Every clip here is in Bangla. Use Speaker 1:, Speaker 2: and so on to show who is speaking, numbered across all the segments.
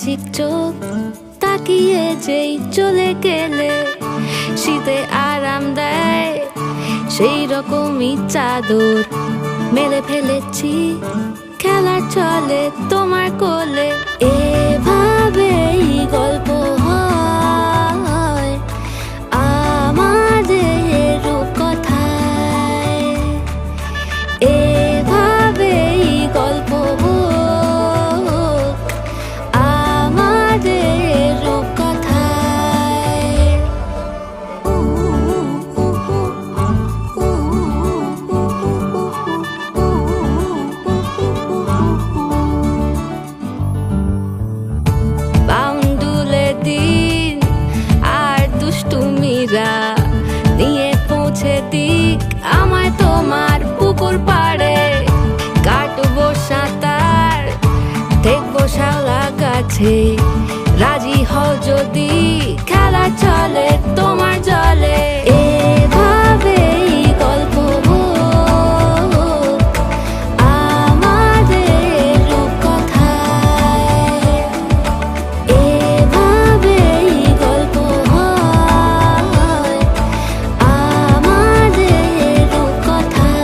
Speaker 1: ম্যাজিক চোখ তাকিয়ে যেই চলে গেলে শীতে আরাম দেয় সেই রকমই চাদর মেলে ফেলেছি খেলা চলে তোমার কোলে। এভাবেই গল্প হয় আমাদের রূপকথায়, এভাবেই গল্প হোক আমাদের রূপকথায়। বাউন্ডুলে দিন আর দুষ্টুমিরা নিয়ে পৌঁছে দিক আমায় তোমার পুকুর পাড়ে। কাটবো সাঁতার দেখবো শাওলা গাছে, রাজি হও যদি খেলা চলে তোমার জলে। এভাবেই গল্প হোক আমাদের রূপকথায়, এভাবেই গল্প হয় আমাদের রূপকথায়।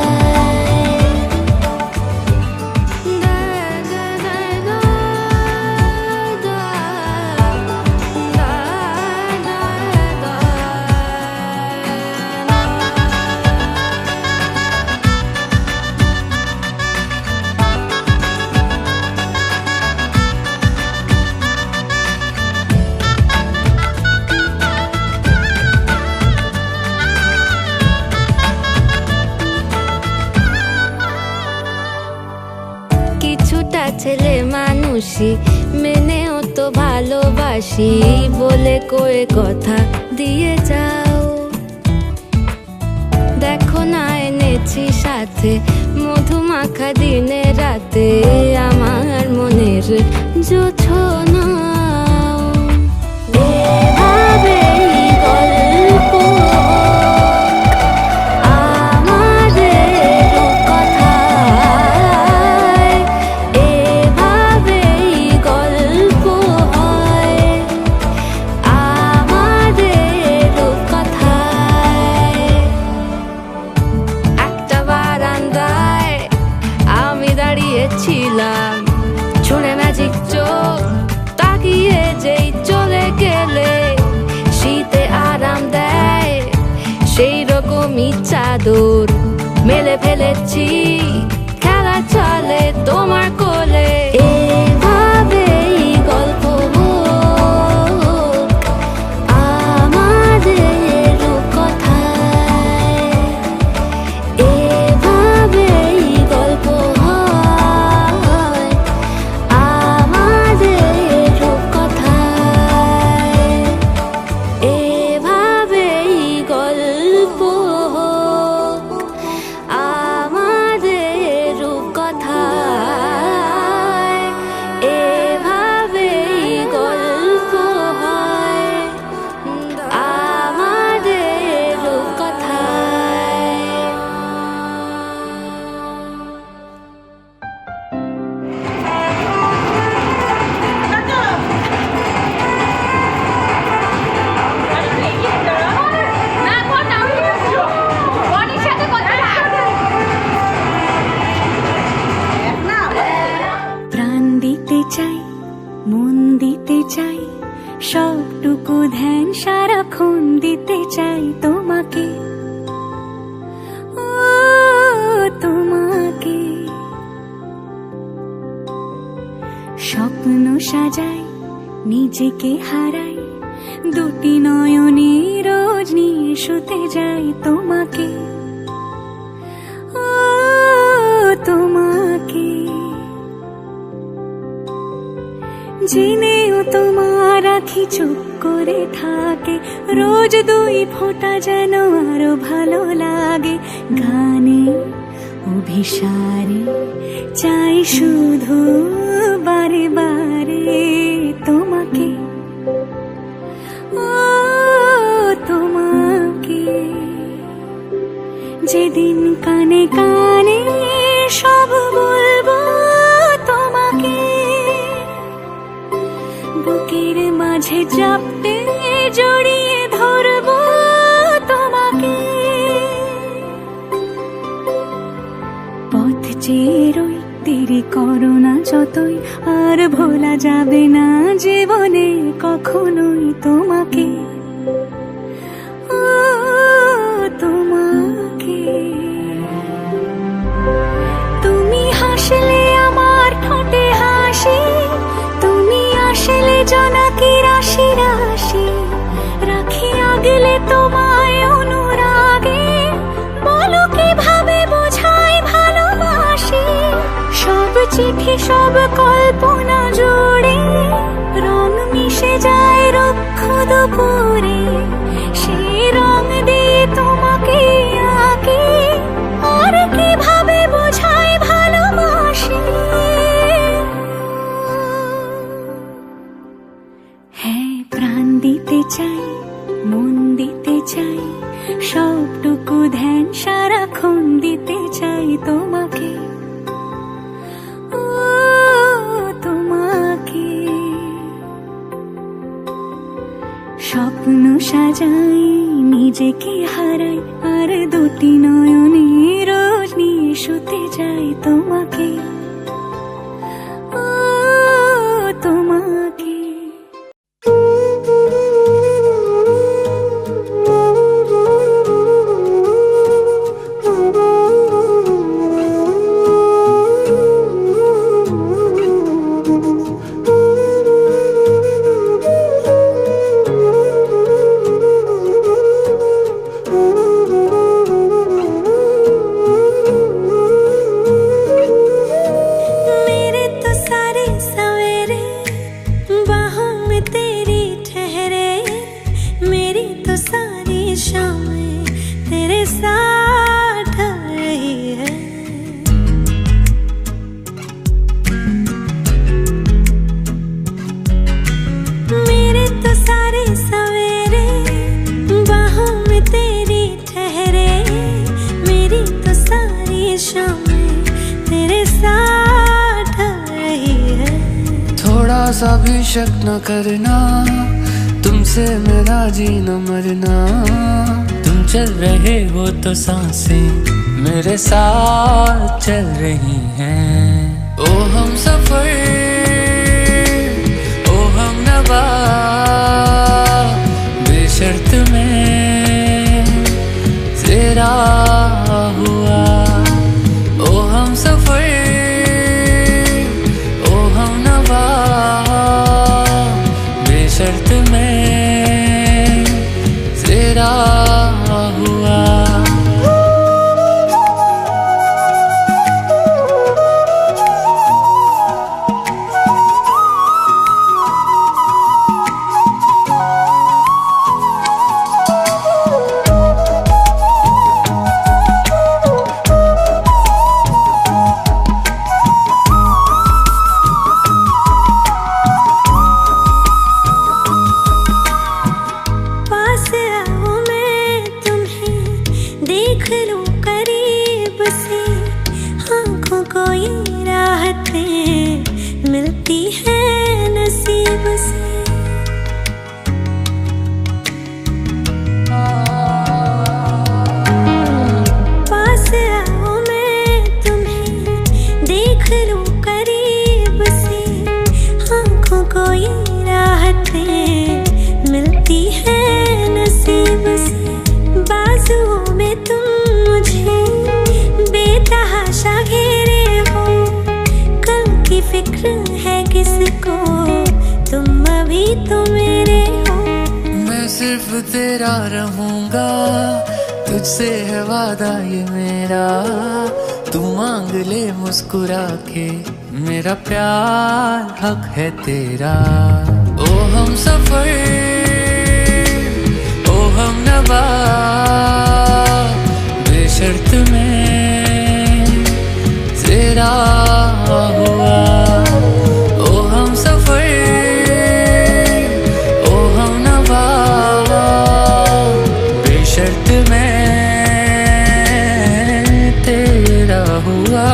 Speaker 1: কিছুটা ছেলে মানুষই মেনেও তো ভালোবাসি বলে কয়ে কথা দিয়ে যাও। দেখো না এনেছি সাথে মধুমাখা দিনে রাতে আমার মনের জোছনা। এভাবেই গল্প আমাদের রূপকথায়, এভাবেই গল্প হয় আমাদের রূপকথায়। একটা বারান্দায় আমি দাঁড়িয়েছিলাম, ছুঁড়ে ম্যাজিক চোখ তাকিয়ে যেই চলে গেলে শীতে আরাম দেয় সেই রকমই চাদর মেলে ফেলেছি খেলা চলে তোমার কোলে। এভাবেই গল্প হোক আমাদের রূপকথায়, এভাবেই গল্প হয় আমাদের রূপকথায়, এভাবেই গল্প হোক আমাদের রূপকথায়, এভাবেই গল্প হয় আমাদের রূপকথায়।
Speaker 2: প্রাণ দিতে চাই, মন দিতে চাই, সবটুকু ধ্যান সারাক্ষণ দিতে চাই তোমাকে, ও তোমাকে। স্বপ্ন সাজাই, নিজেকে হারাই, দুটি নয়নে রোজ নিয়ে শুতে যাই তোমাকে, ও তোমাকে। জেনেও তোমার আখি চুপ করে থাকে, রোজ দুই ফোঁটা যেন আরো ভালো লাগে। গানে অভিসারে চাই শুধু বারে বারে তোমাকে, ও তোমাকে। যেদিন কানে কানে সব বলবো তোমাকে, মাঝে চাপতে জড়িয়ে ধরবো তোমাকে। পথ চেয়ে রই, দেরি করো না যতই, আর ভোলা যাবে না জীবনে কখনোই তোমাকে। ও তোমাকে, তুমি হাসলে আমার ঠোঁটে হাসি, তুমি আসলে জোনাকি রাশি রাশি, রাখি আগলে তোমায় অনুরাগে, বলো কিভাবে বোঝাই ভালোবাসি। সব চিঠি সব কল্পনা জুড়ে রং মিশে যায় রুক্ষ দুপুরে, সেই রং দিয়ে তোমাকে আঁকি, আর কিভাবে বোঝাই ভালোবাসি। হ্যাঁ, প্রাণ দিতে চাই, মন দিতে চাই, সবটুকু ধ্যান সারাক্ষণ দিতে চাই তোমাকে। ও তোমাকে, স্বপ্ন সাজাই, নিজেকে হারাই, আর দুটি নয়নে রোজ নিয়ে শুতে যাই তোমাকে। ও তোমাকে,
Speaker 3: सा भी शक न करना, तुमसे मेरा जीना मरना। तुम चल रहे हो तो सांसें मेरे साथ चल रही हैं। ओ हम सफर, ओ हम नवा, बेशर्त में तेरा हुआ। ओ हम सफर, शर्त में तेरा हुआ।
Speaker 2: मिलती है नसीब से, पास आओ मैं तुम्हें देख लूं करीब से। आँखों को ये राहतें मिलती है नसीब से, बाजुओं में तुम मुझे बेतहाशा घेरे हो। कल की फिक्र है किसको, तुम अभी तो मेरे हो।
Speaker 3: मैं सिर्फ तेरा रहूंगा, तुझसे है वादा ये मेरा। तू मांग ले मुस्कुरा के, मेरा प्यार हक है तेरा। ओ हम सफर, ओ हम नवा, बेशर्त में तेरा हुआ। ओ हम सफर, ओ हम नवा, बेशर्त में तेरा हुआ।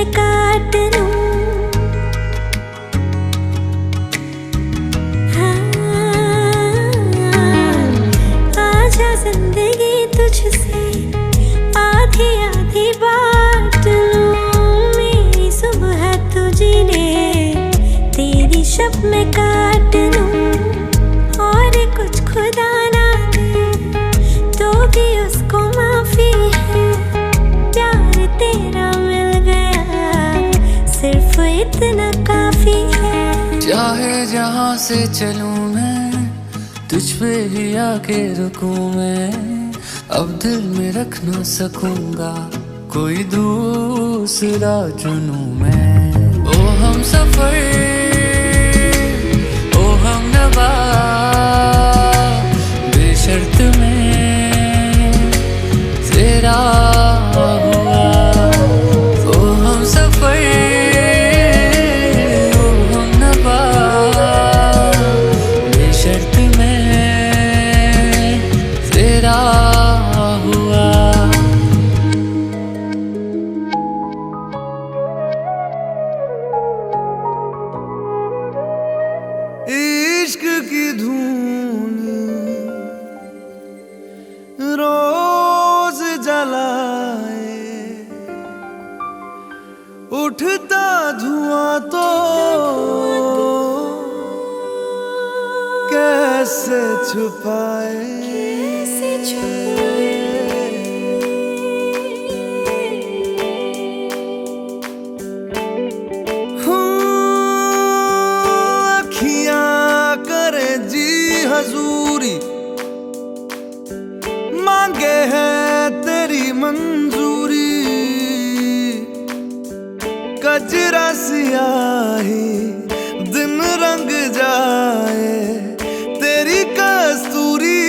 Speaker 2: मैं काट लूं। आजा जिंदगी तुझसे आधी आधी बात लूं। मेरी सुबह तुझे ले तेरी शब में काट लूं। और कुछ खुदा ना दे तो भी उसको माफी है। प्यार तेरा मिल गया सिर्फ इतना काफी है।
Speaker 3: चाहे जहाँ से चलूं मैं तुझ पे ही आके रुकूं मैं। अब दिल में रख ना सकूंगा कोई दूसरा चुनूं मैं। ओ हम सफर ओ हम नवा बेशर्त में तेरा हुआ। ओ हम सफर ओ हम नवा बेशर्त में तेरा हुआ।
Speaker 4: इश्क की धून रोज जलाए, उठता धुआं तो कैसे छुपाए। हजूरी मांगे है तेरी मंजूरी। कजरा सियाही दिन रंग जाए तेरी कस्तूरी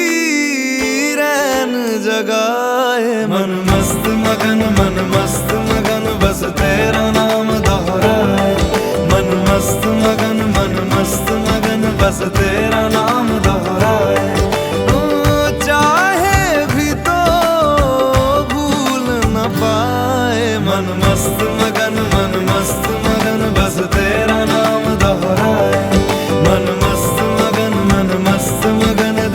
Speaker 4: रैन जगाए। मन मस्त मगन बस तेरा नाम दोहराए। मन मस्त मगन बस तेरा नाम दोहराए। चाहे भी तो भूल न पाए। मन मस्त मगन बस तेरा नाम दोहराए। मन मस्त मगन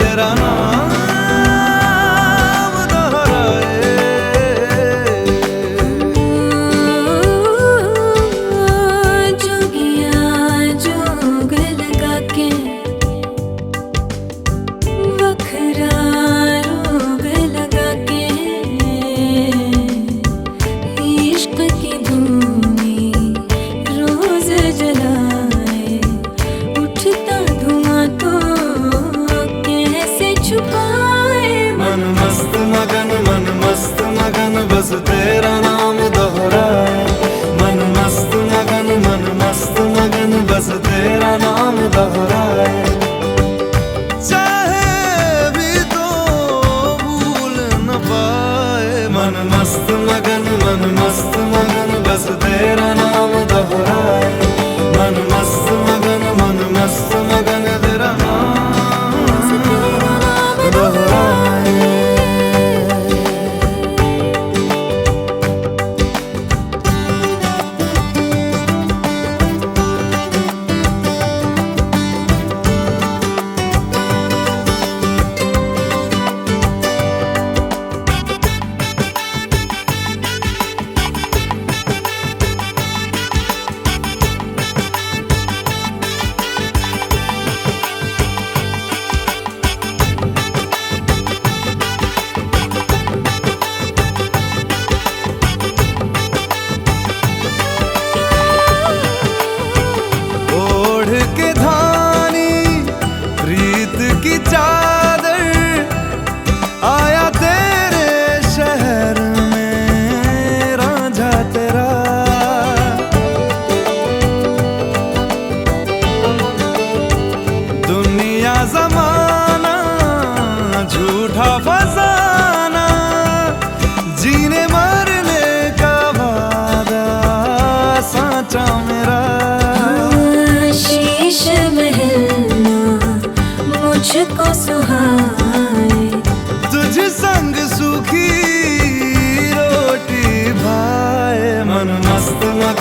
Speaker 4: तेरा नाम दोहराए।
Speaker 2: जोगिया जोग लगा के वखरा रोग लगा के इश्क की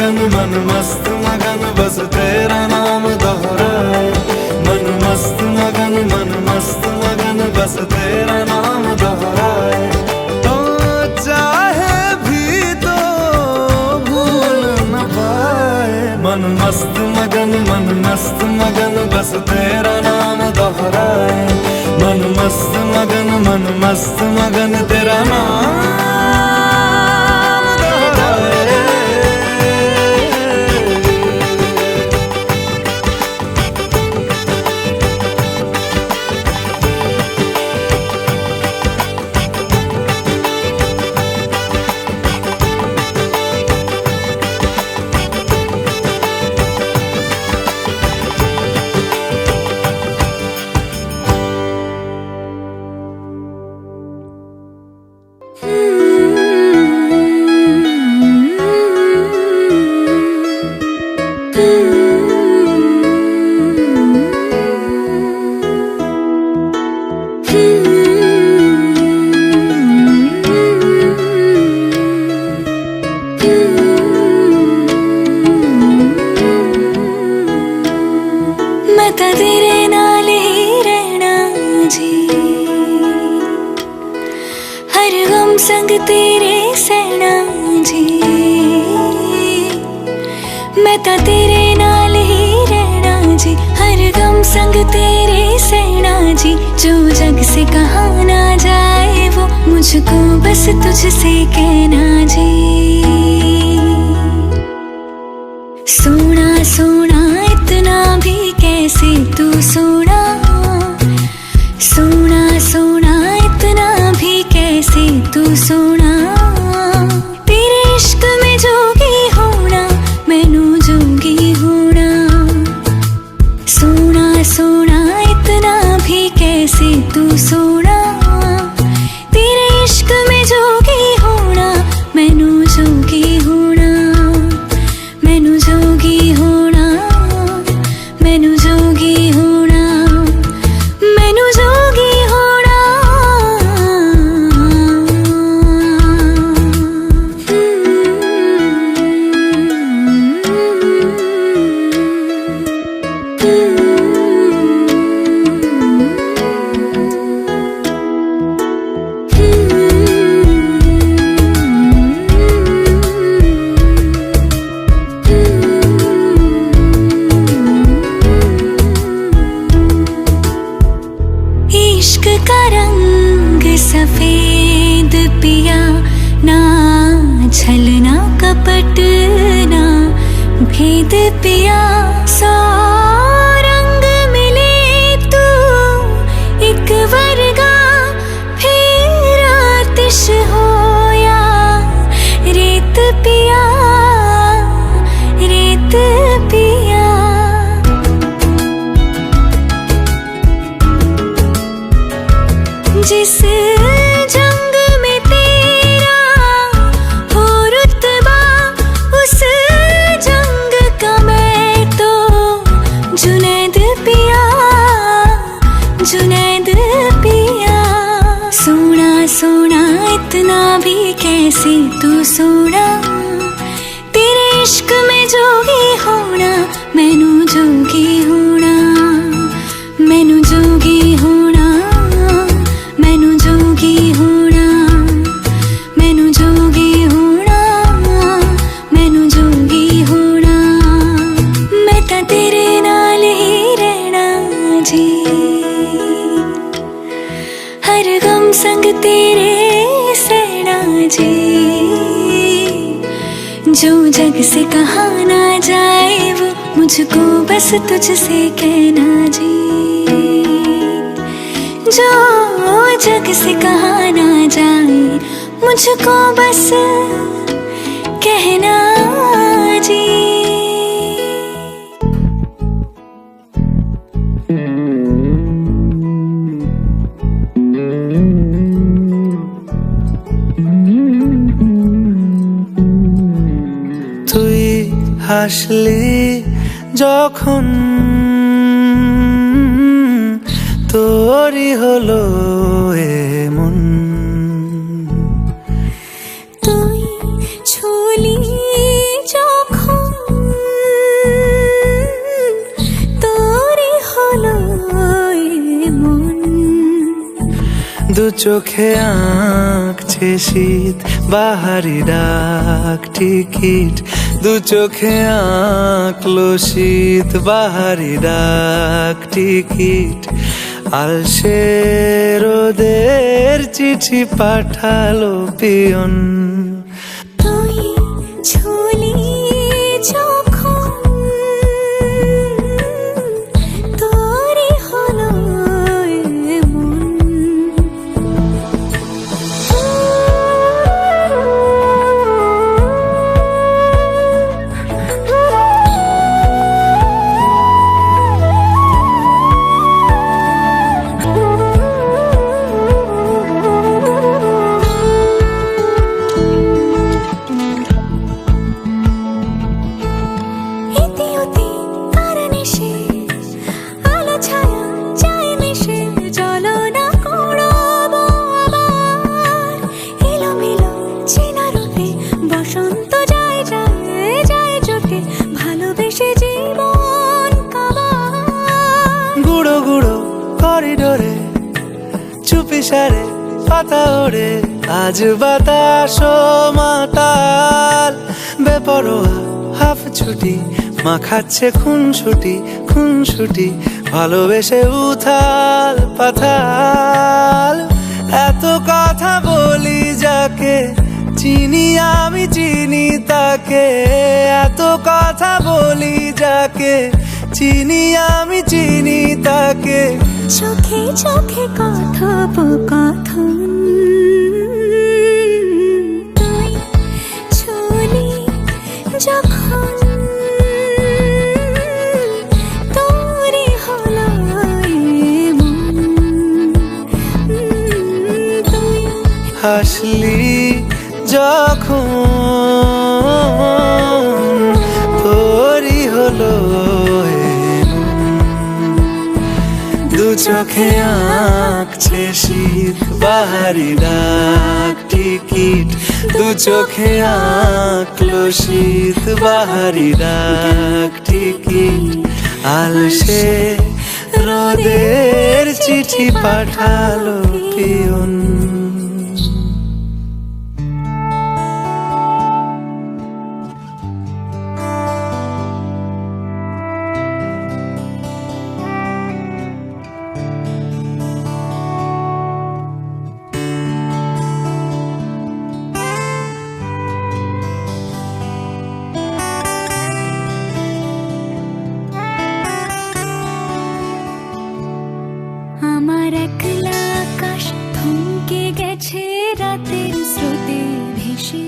Speaker 4: मगन मन मस्त मगन बस तेरा नाम दोहराए। मन मस्त मगन बस तेरा नाम दोहराए। तो चाहे भी तो भूल न पाए। मन मस्त मगन बस तेरा नाम दोहराए। मन मस्त मगन तेरा नाम
Speaker 2: मैं तां तेरे नाल ही रहना जी। हर गम संग तेरे सहना जी। मैं तां तेरे नाल ही रहना जी। हर गम संग तेरे सहना जी। जो जग से कहा ना जाए वो मुझको बस तुझसे कहना जी। सोना सोना इतना भी कैसे तू सोना। सोना सोना इतना भी कैसे तू सोना। तेरे इश्क में जोगी होना मैनू जोगी होना। सोना सोना इतना भी कैसे तू सोना। तेरे इश्क में जोगी होना मैनू जोगी होना। मैनू जोगी होना मैनू जोगी होना मैनू जोगी होना। इश्क का रंग सफेद पिया ना छलना कपट ना भेद पिया। सौ रंग मिले तू एक वर्गा फिर आतिश होया रेत पिया रेत पिया। जिस जंग में तेरा हो रुतबा उस जंग का मैं तो जुनैद पिया जुनैद पिया। सोना सोना इतना भी कैसे तू सोना। तेरे इश्क में जोगी होना मैनू जोगी होना। मैनू जोगी होना मैनू जोगी होना। मैनू जोगी होना मैनू जोगी होना। मैं तां तेरे नाल ही रहना जी। हर गम संग तेरे सहना जी। जो जग से कहा ना जाए वो मुझको बस तुझसे कहना जी। जो जग से कहा ना जाए मुझको बस कहना जी।
Speaker 4: তুই হাসলি যখন তোরই হলো এমন।
Speaker 2: তুই ছুলি যখন
Speaker 4: চোখে আঁকছে শীত বাহারি ডাক টিকিট, দু চোখে আঁকলো শীত বাহারি ডাক টিকিট। আলসে রোদের চিঠি পাঠালো পিয়ন।
Speaker 2: তুই ছুলি যখন তোরই হলো এমন। ইতিউতি কারণে সে আলো ছায়া চাই মিশে জ্বলনা করবো আবার। এলোমেলো চেনা রূপে বসন্ত যায় যায় যায় জোটে ভালোবেসে জীবন কাবার।
Speaker 4: গুঁড়ো গুঁড়ো করিডোরে চুপি সারে পাতা ওড়ে, আজ বাতাস মাতাল বেপরোয়া হাফ ছুটি, মাখাচ্ছে খুনসুটি খুনসুটি, ভালোবেসে উথাল পাথাল। এত কথা বলি যাকে চিনি আমি চিনি তাকে, এত কথা বলি যাকে চিনি আমি চিনি তাকে।
Speaker 2: চোখে চোখে কথোপকথন, তুই ছুলি যখন তোরই হলো এমন। তুই
Speaker 4: হাসলি যখন তোরই হলো এমন। দু চোখে আঁকছে শীত বাহারি ডাক টিকিট, দু চোখে আঁকলো শীত বাহারি ডাক টিকিট। আলসে রোদের চিঠি পাঠালো পিয়ন।
Speaker 2: আমার একলা আকাশ থমকে গেছে রাতের স্রোতে ভেসে,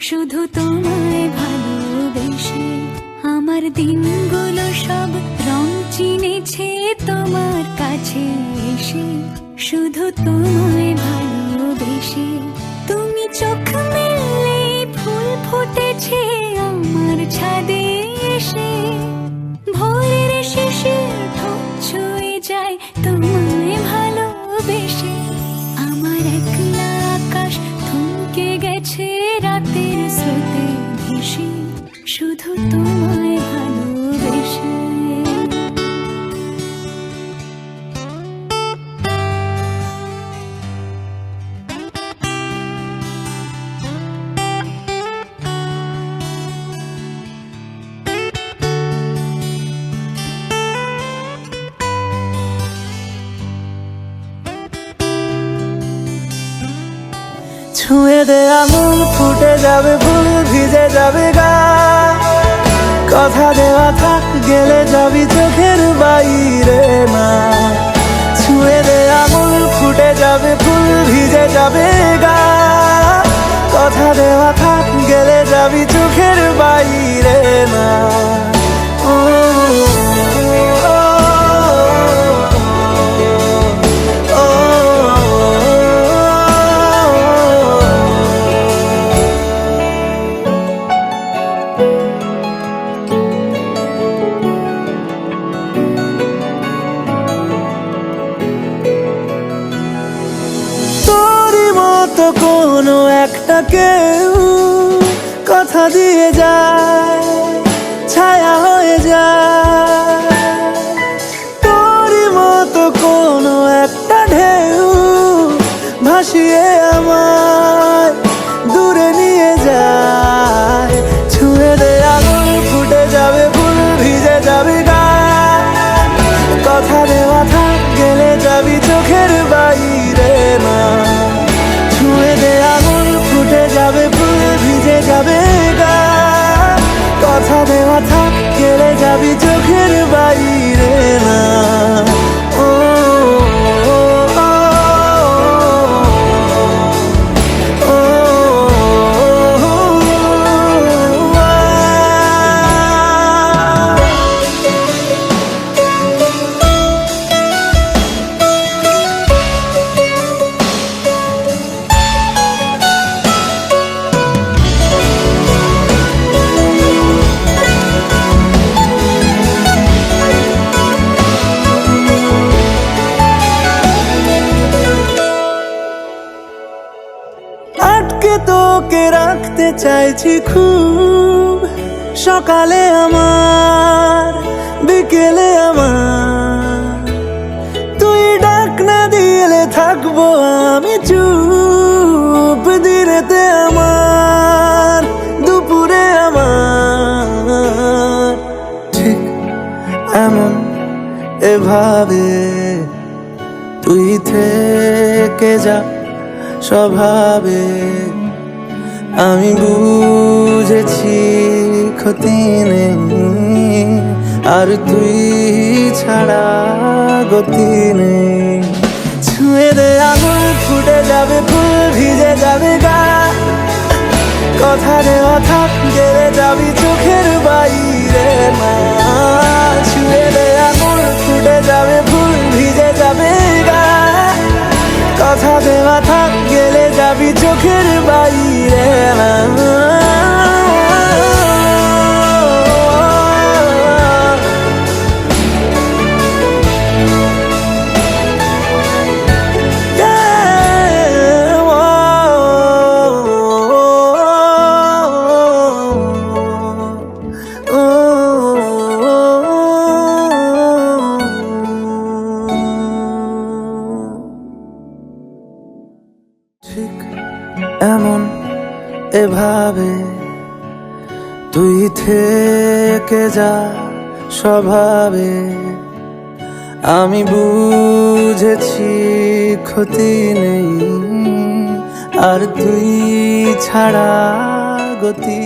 Speaker 2: শুধু তোমায় ভালোবেসে। আমার দিনগুলো সব রং চিনেছে তোমার কাছে এসে, শুধু তোমায় ভালোবেসে। তুমি চোখ মেললে ফুল ফুটেছে আমার ছাদে এসে, ভোরের শেষে ঠোঁট ছুঁয়ে যায় তোমায় ভালোবেসে। আমার একলা আকাশ থমকে গেছে রাতের স্রোতে ভেসে, শুধু তোমায় ভালোবেসে।
Speaker 4: ছুঁয়ে দে আঙুল ফুটে যাবে ফুল ভিজে যাবে গা, কথা দেওয়া থাক গেলে যাবি চোখের বাইরে না। ছুঁয়ে দে আঙুল ফুটে যাবে ফুল ভিজে যাবে গা, কথা দেওয়া থাক গেলে যাবি চোখের বাইরে না। ও তো কোনো একটা কেউ কথা দিয়ে যায়, ছায়া হয়ে যায়। তোরই মতো কোনো একটা ঢেউ যাবি চোখের বাইরে না। ও, আটকে তোকে রাখতে চাইছি খুব, সকালে আমার বিকেলে আমার, তুই ডাক না দিলে থাকবো আমি চুপ, দিনেতে আমার দুপুরে আমার, ঠিক এমন এভাবে তুই থেকে যা স্বভাবে। আমি বুঝেছি ক্ষতি নেই, আর তুই ছাড়া গতি নেই। ছুঁয়ে দে আঙুল, ফুটে যাবে ফুল, ভিজে যাবে গা, কথা দেওয়া থাক, গেলে যাবি চোখের বাইরে না। ছুঁয়ে দে আঙুল, ফুটে যাবে ফুল, ভিজে যাবে গা, কথা দেওয়া থাক, গেলে যাবি চোখের বাইরে না। ঠিক এমন এভাবে তুই থেকে যা স্বভাবে। আমি বুঝেছি ক্ষতি নেই, আর তুই ছাড়া গতি